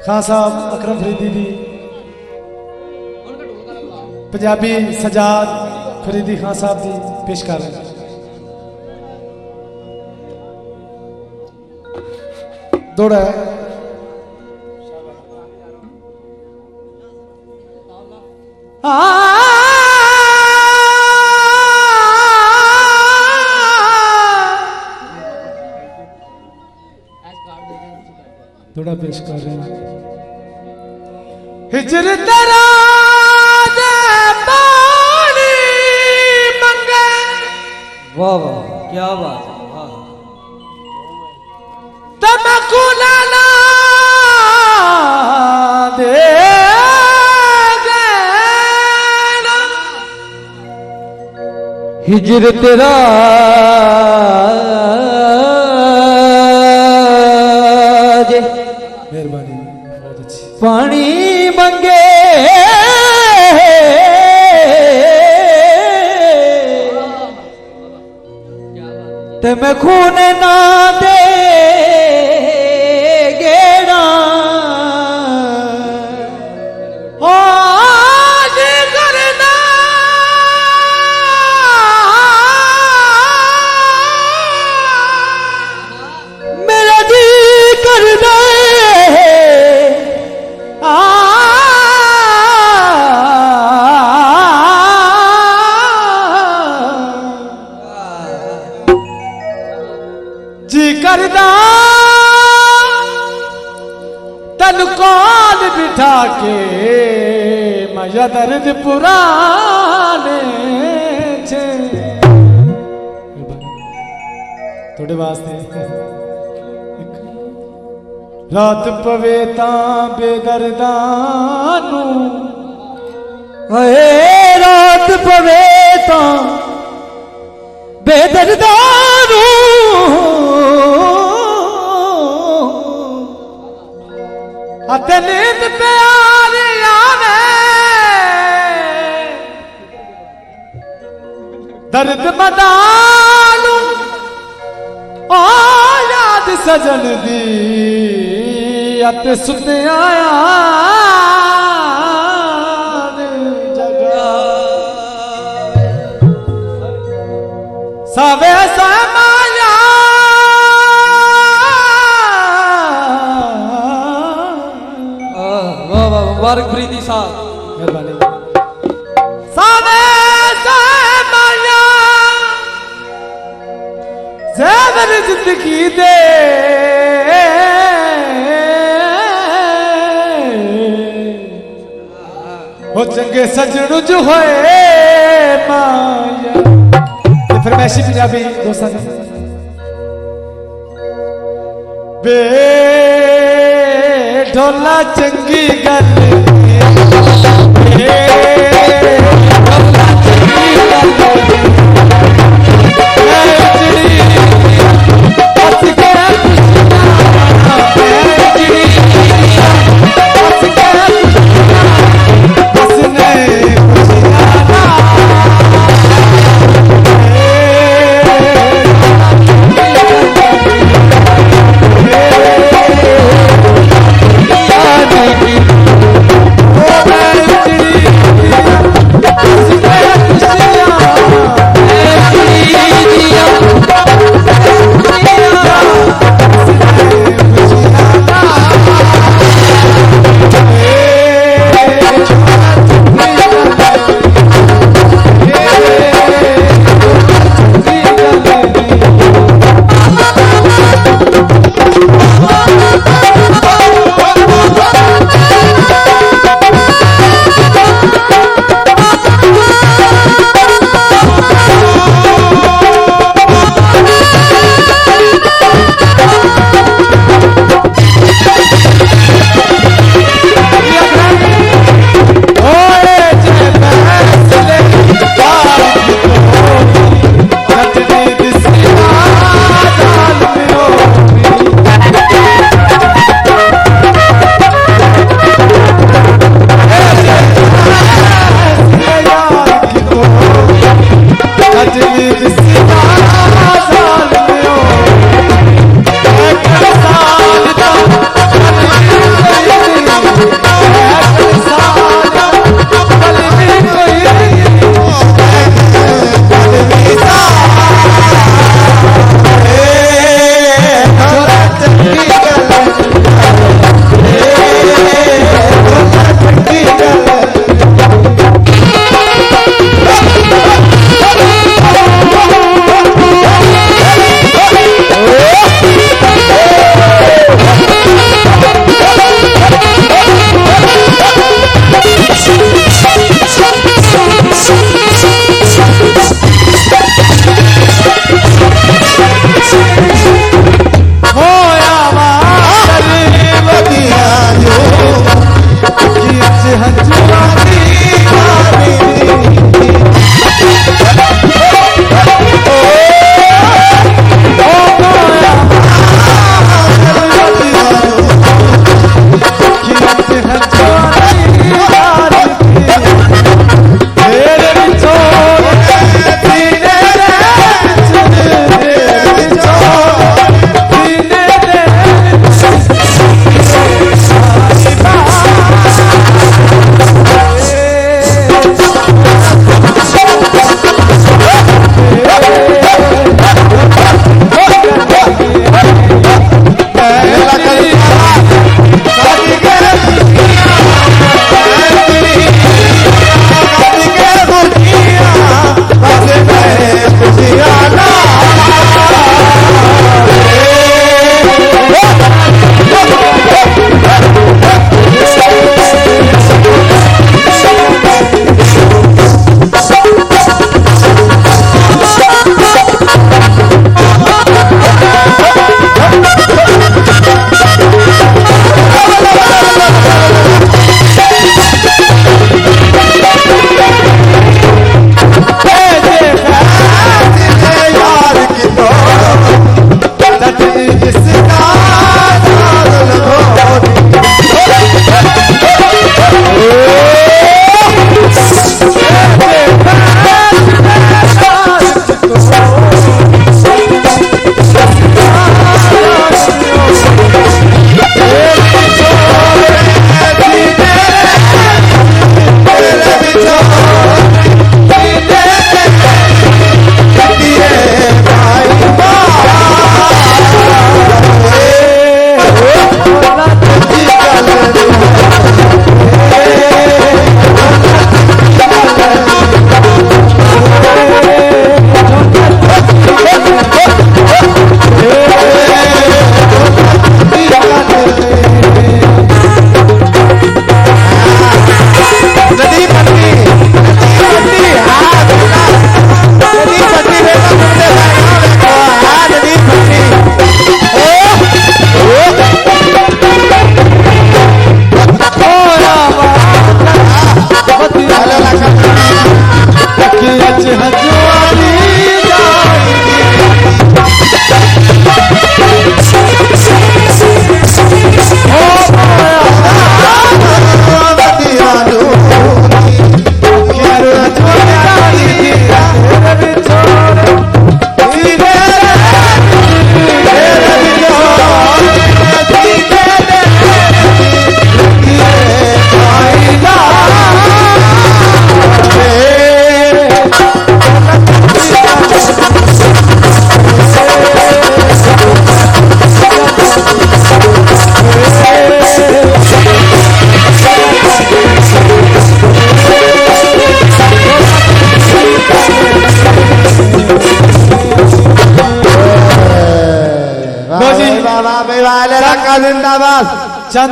खान साहब अकरम फरीदी दी पंजाबी सजाद फरीदी खान साहब दी पेश कर रहे हैं। दौड़ा है थोड़ा पेश कर रहे हैं। हिजर तेरा दे पानी मंगे। वाह वाह क्या बात है। वाह तमको लाला दे देना। हिजर तेरा मेहरबानी बहुत अच्छी। पानी मंगे ते मैं खून ना दे गेड़ा आज करना मेरा जी कर दे जी करदा तन कौन बिठा के मजा दर्द पुराने छे। थोड़े वास्ते रात पवे तां बेदर्दां नू हए रात पवे तां बेदर्दां नू अते नींद प्यारी आवे दर्द मदालू ओ याद सजन दी अते सुते आया जगा सावे समाया वाह वाह मुबारक फरीदी साहब मेहरबानी। सावे समाया ज़ेवर जिंदगी दे हो चंगे सजनू जो होए माया। फिर मैं पंजाबी दोस्तों बे ढोला चंगी गल लो जी बाबा भाई वाले रखा जिंदाबाद। चंद